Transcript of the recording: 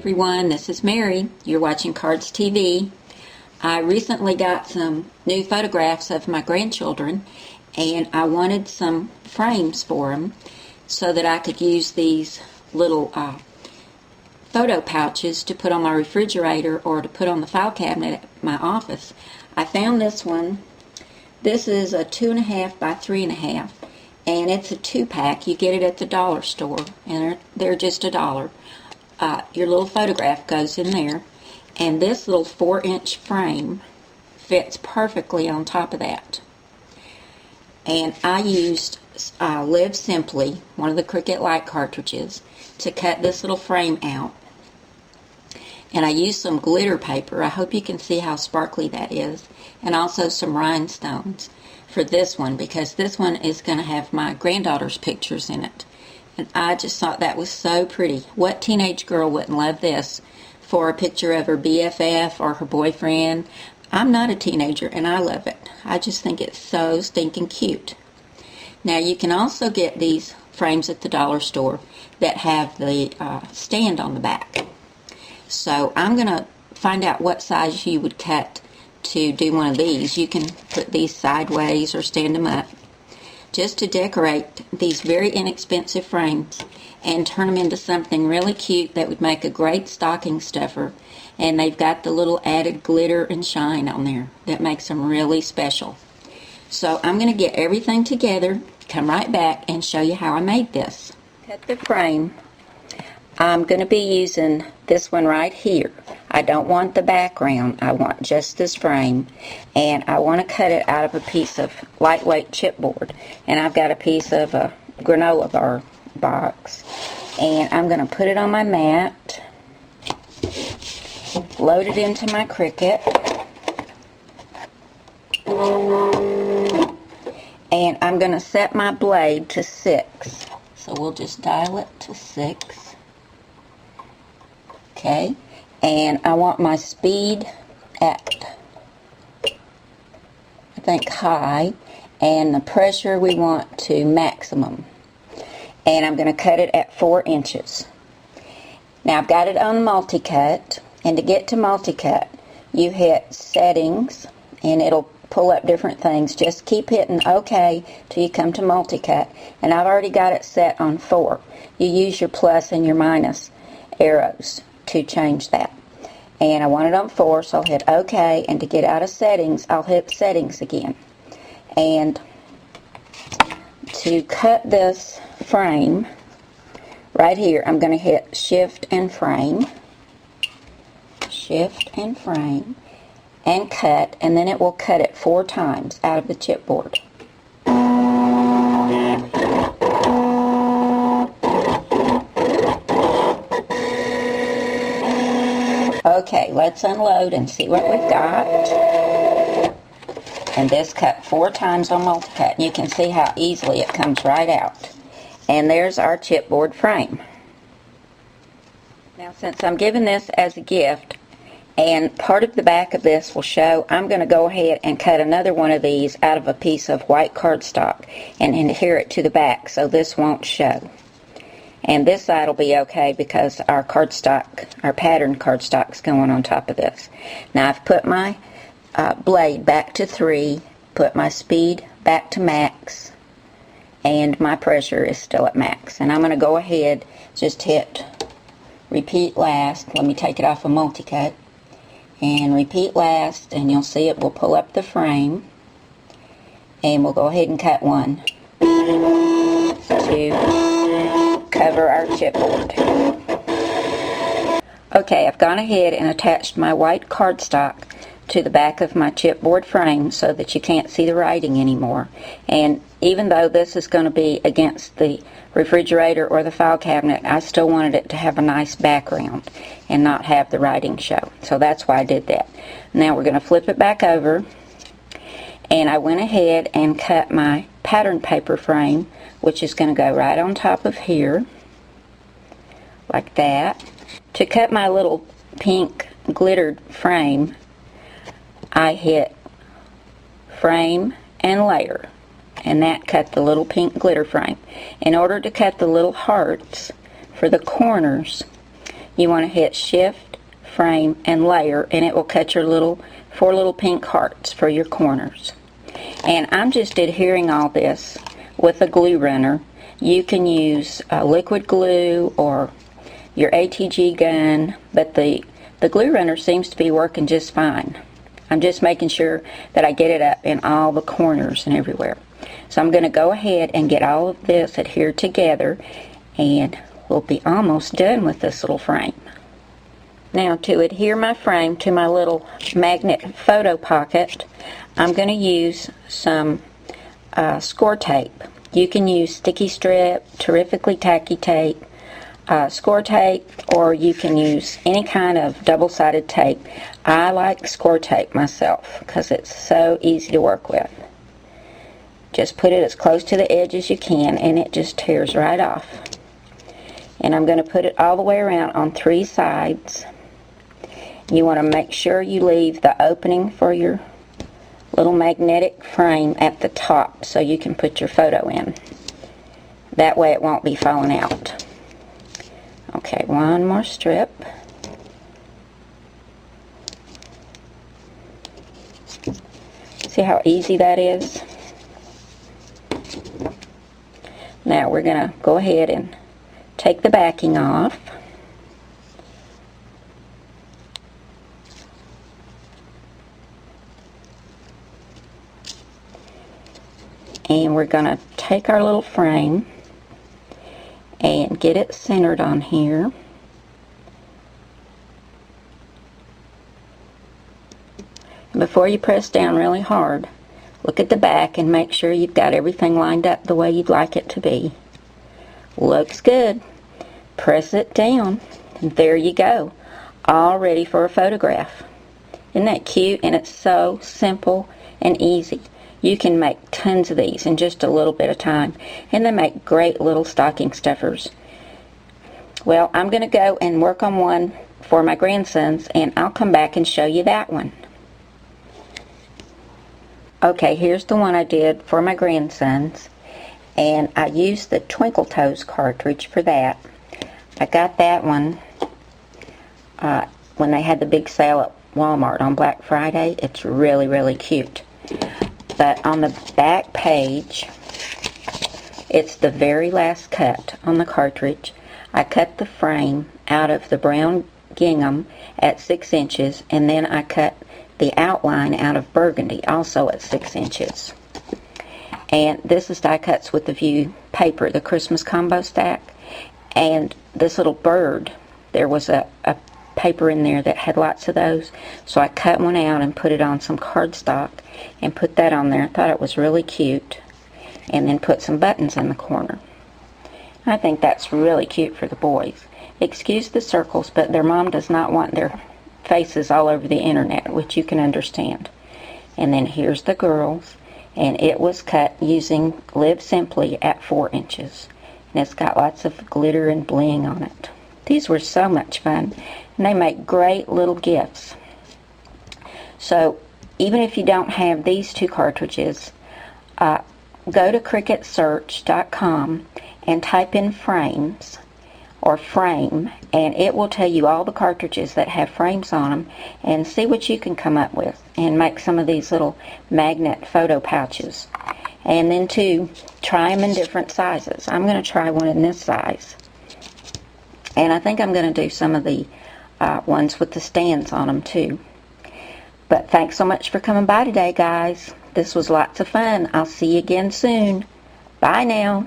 everyone, this is Mary. You're watching Cards TV. I recently got some new photographs of my grandchildren and I wanted some frames for them so that I could use these little photo pouches to put on my refrigerator or to put on the file cabinet at my office. I found this one. This is a 2.5 by 3.5 and it's a 2-pack. You get it at the dollar store and they're just $1. Your little photograph goes in there, and this little 4-inch frame fits perfectly on top of that. And I used Live Simply, one of the Cricut light cartridges, to cut this little frame out. And I used some glitter paper. I hope you can see how sparkly that is. And also some rhinestones for this one, because this one is going to have my granddaughter's pictures in it. And I just thought that was so pretty. What teenage girl wouldn't love this for a picture of her BFF or her boyfriend? I'm not a teenager and I love it. I just think it's so stinking cute. Now you can also get these frames at the dollar store that have the stand on the back. So I'm going to find out what size you would cut to do one of these. You can put these sideways or stand them up, just to decorate these very inexpensive frames and turn them into something really cute that would make a great stocking stuffer. And they've got the little added glitter and shine on there that makes them really special. So I'm going to get everything together, come right back and show you how I made this. Cut the frame. I'm going to be using this one right here. I don't want the background. I want just this frame. And I want to cut it out of a piece of lightweight chipboard. And I've got a piece of a granola bar box. And I'm going to put it on my mat. Load it into my Cricut. And I'm going to set my blade to 6. So we'll just dial it to 6. Okay, and I want my speed at, I think, high, and the pressure we want to maximum. And I'm going to cut it at 4 inches. Now I've got it on multi-cut, and to get to multi-cut, you hit settings, and it'll pull up different things. Just keep hitting OK till you come to multi-cut, and I've already got it set on 4. You use your plus and your minus arrows to change that. And I want it on 4, so I'll hit OK, and to get out of settings, I'll hit settings again. And to cut this frame right here, I'm going to hit shift and frame, and cut, and then it will cut it 4 times out of the chipboard. Okay, let's unload and see what we've got. And this cut 4 times on multi-cut. And you can see how easily it comes right out. And there's our chipboard frame. Now since I'm giving this as a gift, and part of the back of this will show, I'm going to go ahead and cut another one of these out of a piece of white cardstock and adhere it to the back so this won't show. And this side will be okay because our cardstock, our pattern cardstock is going on top of this. Now I've put my blade back to 3, put my speed back to max, and my pressure is still at max. And I'm going to go ahead, just hit repeat last. Let me take it off of multi-cut. And repeat last, and you'll see it will pull up the frame. And we'll go ahead and cut 1 to cover our chipboard. Okay, I've gone ahead and attached my white cardstock to the back of my chipboard frame so that you can't see the writing anymore. And even though this is going to be against the refrigerator or the file cabinet, I still wanted it to have a nice background and not have the writing show. So that's why I did that. Now we're going to flip it back over, and I went ahead and cut my pattern paper frame, which is going to go right on top of here, like that. To cut my little pink glittered frame, I hit frame and layer, and that cut the little pink glitter frame. In order to cut the little hearts for the corners, you want to hit Shift, Frame, and Layer, and it will cut your four little pink hearts for your corners. And I'm just adhering all this with a glue runner. You can use liquid glue or your ATG gun, but the glue runner seems to be working just fine. I'm just making sure that I get it up in all the corners and everywhere. So I'm going to go ahead and get all of this adhered together, and we'll be almost done with this little frame. Now, to adhere my frame to my little magnet photo pocket, I'm going to use some score tape. You can use sticky strip, terrifically tacky tape, score tape, or you can use any kind of double-sided tape. I like score tape myself because it's so easy to work with. Just put it as close to the edge as you can, and it just tears right off. And I'm going to put it all the way around on 3 sides. You want to make sure you leave the opening for your little magnetic frame at the top so you can put your photo in. That way it won't be falling out. Okay, one more strip. See how easy that is? Now we're going to go ahead and take the backing off. And we're going to take our little frame and get it centered on here. And before you press down really hard, look at the back and make sure you've got everything lined up the way you'd like it to be. Looks good. Press it down, and there you go, all ready for a photograph. Isn't that cute? And it's so simple and easy. You can make tons of these in just a little bit of time, and they make great little stocking stuffers. Well, I'm going to go and work on one for my grandsons, and I'll come back and show you that one. Okay, here's the one I did for my grandsons, and I used the Twinkle Toes cartridge for that. I got that one when they had the big sale at Walmart on Black Friday. It's really, really cute. But on the back page, it's the very last cut on the cartridge. I cut the frame out of the brown gingham at 6 inches, and then I cut the outline out of burgundy, also at 6 inches. And this is die cuts with the View paper, the Christmas combo stack. And this little bird, there was a paper in there that had lots of those, so I cut one out and put it on some cardstock and put that on there. I thought it was really cute, and then put some buttons in the corner. I think that's really cute for the boys. Excuse the circles, but their mom does not want their faces all over the internet, which you can understand. And then here's the girls, and it was cut using Live Simply at 4 inches, and it's got lots of glitter and bling on it. These were so much fun, and they make great little gifts. So even if you don't have these 2 cartridges, go to cricketsearch.com and type in frames or frame, and it will tell you all the cartridges that have frames on them, and see what you can come up with and make some of these little magnet photo pouches. And then to try them in different sizes. I'm going to try one in this size. And I think I'm going to do some of the ones with the stands on them too. But thanks so much for coming by today, guys. This was lots of fun. I'll see you again soon. Bye now.